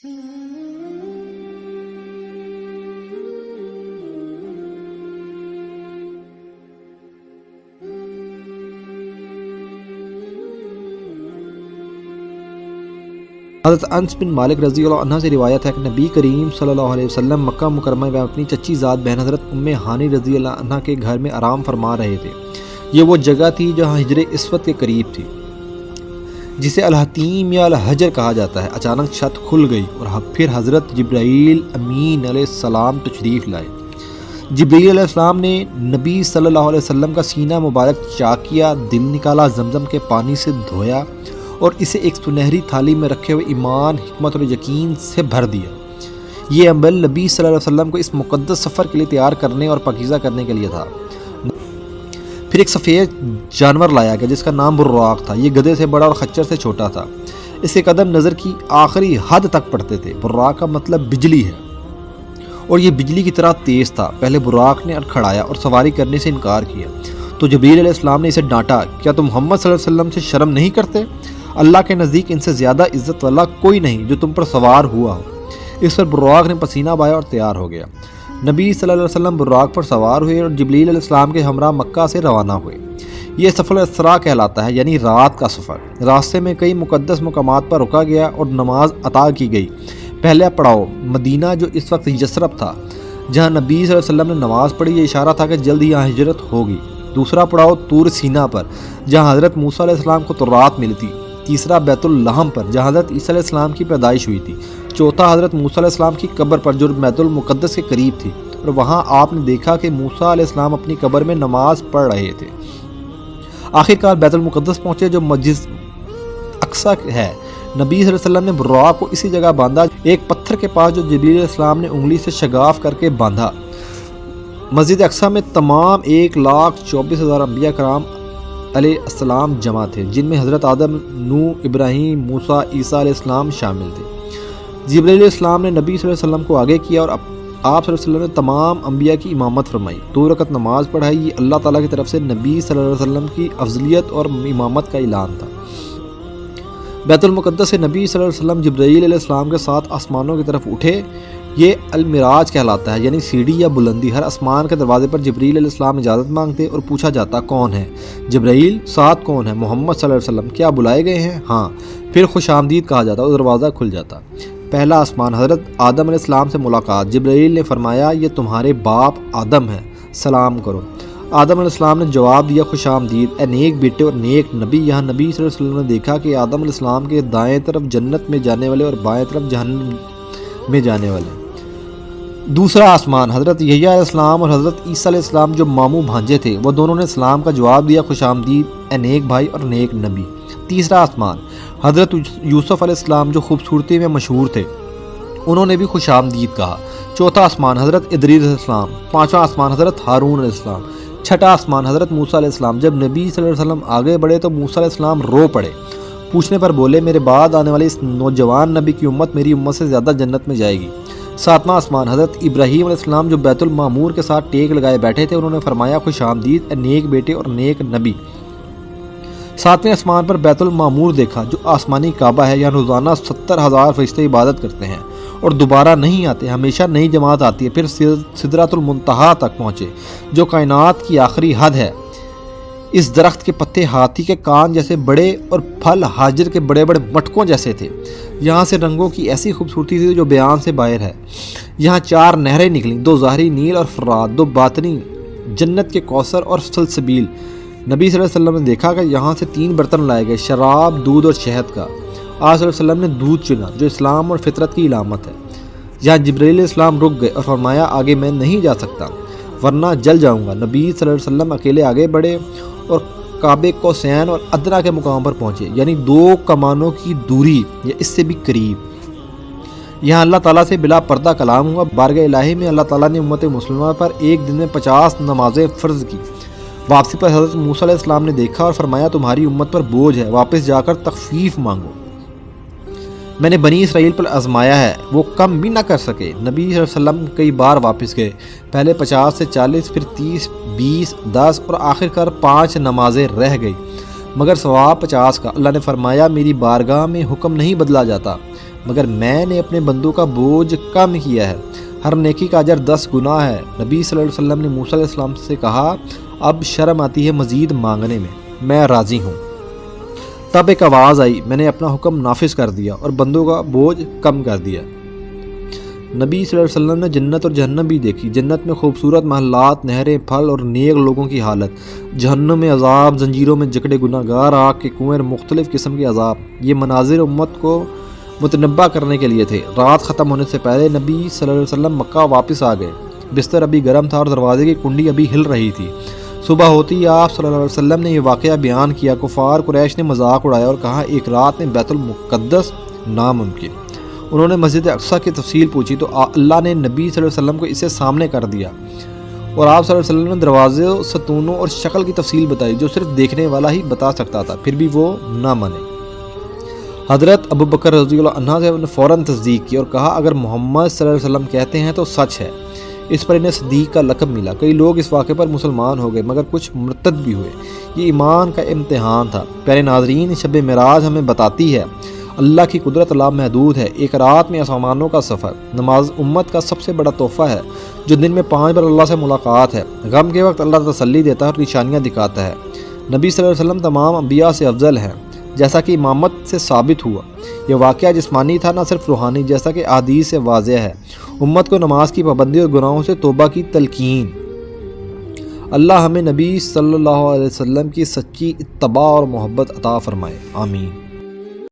حضرت انس بن مالک رضی اللہ عنہ سے روایت ہے کہ نبی کریم صلی اللہ علیہ وسلم مکہ مکرمہ میں اپنی چچی ذات بہن حضرت ام ہانی رضی اللہ عنہ کے گھر میں آرام فرما رہے تھے۔ یہ وہ جگہ تھی جہاں حجر اسود کے قریب تھی، جسے الحتیم یا الحجر کہا جاتا ہے۔ اچانک چھت کھل گئی اور پھر حضرت جبرائیل امین علیہ السلام تشریف لائے۔ جبرائیل علیہ السلام نے نبی صلی اللہ علیہ وسلم کا سینہ مبارک چاک کیا، دل نکالا، زمزم کے پانی سے دھویا اور اسے ایک سنہری تھالی میں رکھے ہوئے ایمان، حکمت اور یقین سے بھر دیا۔ یہ عمل نبی صلی اللہ علیہ وسلم کو اس مقدس سفر کے لیے تیار کرنے اور پاکیزہ کرنے کے لیے تھا۔ پھر ایک سفید جانور لایا گیا جس کا نام براق تھا۔ یہ گدھے سے بڑا اور خچر سے چھوٹا تھا۔ اس کے قدم نظر کی آخری حد تک پڑتے تھے۔ براق کا مطلب بجلی ہے اور یہ بجلی کی طرح تیز تھا۔ پہلے براق نے اڑکھڑایا اور سواری کرنے سے انکار کیا تو جبرائیل علیہ السلام نے اسے ڈانٹا، کیا تم محمد صلی اللہ علیہ وسلم سے شرم نہیں کرتے؟ اللہ کے نزدیک ان سے زیادہ عزت والا کوئی نہیں جو تم پر سوار ہوا ہو۔ اس پر براق نے پسینہ بہایا اور تیار ہو گیا۔ نبی صلی اللہ علیہ وسلم براق پر سوار ہوئے اور جبرائیل علیہ السلام کے ہمراہ مکہ سے روانہ ہوئے۔ یہ سفر اسراء کہلاتا ہے، یعنی رات کا سفر۔ راستے میں کئی مقدس مقامات پر رکا گیا اور نماز عطا کی گئی۔ پہلا پڑاؤ مدینہ، جو اس وقت یثرب تھا، جہاں نبی صلی اللہ علیہ وسلم نے نماز پڑھی۔ یہ اشارہ تھا کہ جلد یہاں ہجرت ہوگی۔ دوسرا پڑاؤ طور سینا پر، جہاں حضرت موسیٰ علیہ السلام کو تورات ملی تھی۔ تیسرا بیت اللحم پر، جہاں حضرت عیسیٰ علیہ السلام کی پیدائش ہوئی تھی۔ چوتھا حضرت موسیٰ علیہ السلام کی قبر پر، جو بیت المقدس کے قریب تھی، اور وہاں آپ نے دیکھا کہ موسیٰ علیہ السلام اپنی قبر میں نماز پڑھ رہے تھے۔ آخرکار بیت المقدس پہنچے، جو مسجد اقصیٰ ہے۔ نبی صلی اللہ علیہ وسلم نے براق کو اسی جگہ باندھا، ایک پتھر کے پاس جو جبرائیل علیہ السلام نے انگلی سے شگاف کر کے باندھا۔ مسجد اقصیٰ میں تمام 1,24,000 انبیاء کرام علیہ السلام جمع تھے، جن میں حضرت آدم، نوح، ابراہیم، موسیٰ، عیسیٰ علیہ السلام شامل تھے۔ جبرائیل علیہ السلام نے نبی صلی اللہ علیہ وسلم کو آگے کیا اور آپ صلی اللہ علیہ وسلم نے تمام انبیاء کی امامت فرمائی، 2 رکعت نماز پڑھائی۔ یہ اللہ تعالیٰ کی طرف سے نبی صلی اللہ علیہ وسلم کی افضلیت اور امامت کا اعلان تھا۔ بیت المقدس سے نبی صلی اللہ علیہ وسلم جبرائیل علیہ السلام کے ساتھ آسمانوں کی طرف اٹھے۔ یہ المعراج کہلاتا ہے، یعنی سیڑھی یا بلندی۔ ہر آسمان کے دروازے پر جبرائیل علیہ السلام اجازت مانگتے اور پوچھا جاتا، کون ہے؟ جبرائیل۔ ساتھ کون ہے؟ محمد صلی اللہ علیہ وسلم۔ کیا بلائے گئے ہیں؟ ہاں۔ پھر خوش آمدید کہا جاتا اور دروازہ کھل جاتا۔ پہلا آسمان، حضرت آدم علیہ السلام سے ملاقات۔ جبرائیل نے فرمایا، یہ تمہارے باپ آدم ہے، سلام کرو۔ آدم علیہ السلام نے جواب دیا، خوش آمدید اے نیک بیٹے اور نیک نبی۔ یہاں نبی صلی اللہ علیہ وسلم نے دیکھا کہ آدم علیہ السلام کے دائیں طرف جنت میں جانے والے اور بائیں طرف جہنم میں جانے والے۔ دوسرا آسمان، حضرت یحییٰ علیہ السلام اور حضرت عیسیٰ علیہ السلام جو ماموں بھانجے تھے، وہ دونوں نے سلام کا جواب دیا، خوش آمدید اے نیک بھائی اور نیک نبی۔ تیسرا آسمان، حضرت یوسف علیہ السلام جو خوبصورتی میں مشہور تھے، انہوں نے بھی خوش آمدید کہا۔ چوتھا آسمان، حضرت ادریس علیہ السلام۔ پانچواں آسمان، حضرت ہارون علیہ السلام۔ چھٹا آسمان، حضرت موسیٰ علیہ السلام۔ جب نبی صلی اللہ علیہ وسلم آگے بڑھے تو موسیٰ علیہ السلام رو پڑے۔ پوچھنے پر بولے، میرے بعد آنے والی اس نوجوان نبی کی امت میری امت سے زیادہ جنت میں جائے گی۔ ساتواں آسمان، حضرت ابراہیم علیہ السلام جو بیت المعمور کے ساتھ ٹیک لگائے بیٹھے تھے، انہوں نے فرمایا، خوش آمدید اے نیک بیٹے اور نیک نبی۔ ساتویں آسمان پر بیت المعمور دیکھا، جو آسمانی کعبہ ہے، یہاں روزانہ 70,000 فرشتے عبادت کرتے ہیں اور دوبارہ نہیں آتے، ہمیشہ نئی جماعت آتی ہے۔ پھر سدرۃ المنتہا تک پہنچے، جو کائنات کی آخری حد ہے۔ اس درخت کے پتے ہاتھی کے کان جیسے بڑے اور پھل حاجر کے بڑے بڑے مٹکوں جیسے تھے۔ یہاں سے رنگوں کی ایسی خوبصورتی تھی جو بیان سے باہر ہے۔ یہاں 4 نہریں نکلیں، 2 ظاہری نیل اور فرات، 2 باطنی جنت کے کوثر اور سلسبیل۔ نبی صلی اللہ علیہ وسلم نے دیکھا کہ یہاں سے 3 برتن لائے گئے، شراب، دودھ اور شہد کا۔ آپ صلی اللہ علیہ وسلم نے دودھ چنا، جو اسلام اور فطرت کی علامت ہے۔ یہاں جبرائیل علیہ السلام رک گئے اور فرمایا، آگے میں نہیں جا سکتا ورنہ جل جاؤں گا۔ نبی صلی اللہ علیہ وسلم اکیلے آگے بڑھے اور کعبے قوسین اور ادنیٰ کے مقام پر پہنچے، یعنی 2 کمانوں کی دوری یا اس سے بھی قریب۔ یہاں اللہ تعالیٰ سے بلا پردہ کلام ہوا۔ بارگاہ الہی میں اللہ تعالیٰ نے امت مسلمہ پر ایک دن میں 50 نمازیں فرض کی۔ واپسی پر حضرت موسیٰ علیہ السلام نے دیکھا اور فرمایا، تمہاری امت پر بوجھ ہے، واپس جا کر تخفیف مانگو۔ میں نے بنی اسرائیل پر آزمایا ہے، وہ کم بھی نہ کر سکے۔ نبی صلی اللہ علیہ وسلم کئی بار واپس گئے، پہلے 50 سے 40، پھر 30، 20، 10 اور آخرکار 5 نمازیں رہ گئی، مگر ثواب 50 کا۔ اللہ نے فرمایا، میری بارگاہ میں حکم نہیں بدلا جاتا مگر میں نے اپنے بندوں کا بوجھ کم کیا ہے، ہر نیکی کا اجر 10 گنا ہے۔ نبی صلی اللہ علیہ وسلم نے موسیٰ علیہ السلام سے کہا اب شرم آتی ہے مزید مانگنے میں راضی ہوں۔ تب ایک آواز آئی، میں نے اپنا حکم نافذ کر دیا اور بندوں کا بوجھ کم کر دیا۔ نبی صلی اللہ علیہ وسلم نے جنت اور جہنم بھی دیکھی۔ جنت میں خوبصورت محلات، نہریں، پھل اور نیک لوگوں کی حالت۔ جہنم میں عذاب، زنجیروں میں جکڑے گناہ گار، آگ کے کنویں، مختلف قسم کے عذاب۔ یہ مناظر امت کو متنبع کرنے کے لیے تھے۔ رات ختم ہونے سے پہلے نبی صلی اللہ علیہ وسلم مکہ واپس آ گئے۔ بستر ابھی گرم تھا اور دروازے کی کنڈی ابھی ہل رہی تھی۔ صبح ہوتی ہی آپ صلی اللہ علیہ وسلم نے یہ واقعہ بیان کیا۔ کفار قریش نے مذاق اڑایا اور کہا ایک رات میں بیت المقدس ناممکن۔ انہوں نے مسجد اقصیٰ کی تفصیل پوچھی تو اللہ نے نبی صلی اللہ علیہ وسلم کو اسے سامنے کر دیا اور آپ صلی اللہ علیہ وسلم نے دروازوں، ستونوں اور شکل کی تفصیل بتائی جو صرف دیکھنے والا ہی بتا سکتا تھا، پھر بھی وہ نہ مانے۔ حضرت ابوبکر رضی اللہ عنہ سے انہوں نے فوراً تصدیق کی اور کہا اگر محمد صلی اللہ علیہ وسلم کہتے ہیں تو سچ ہے۔ اس پر انہیں صدیق کا لقب ملا۔ کئی لوگ اس واقعے پر مسلمان ہو گئے مگر کچھ مرتد بھی ہوئے۔ یہ ایمان کا امتحان تھا۔ پیارے ناظرین، شب معراج ہمیں بتاتی ہے اللہ کی قدرت لامحدود ہے۔ ایک رات میں آسمانوں کا سفر۔ نماز امت کا سب سے بڑا تحفہ ہے جو دن میں 5 بار اللہ سے ملاقات ہے۔ غم کے وقت اللہ تسلی دیتا ہے اور نشانیاں دکھاتا ہے۔ نبی صلی اللہ علیہ وسلم تمام انبیاء سے افضل ہیں جیسا کہ امامت سے ثابت ہوا۔ یہ واقعہ جسمانی تھا نہ صرف روحانی، جیسا کہ احادیث سے واضح ہے۔ امت کو نماز کی پابندی اور گناہوں سے توبہ کی تلقین۔ اللہ ہمیں نبی صلی اللہ علیہ وسلم کی سچی اتباع اور محبت عطا فرمائے، آمین۔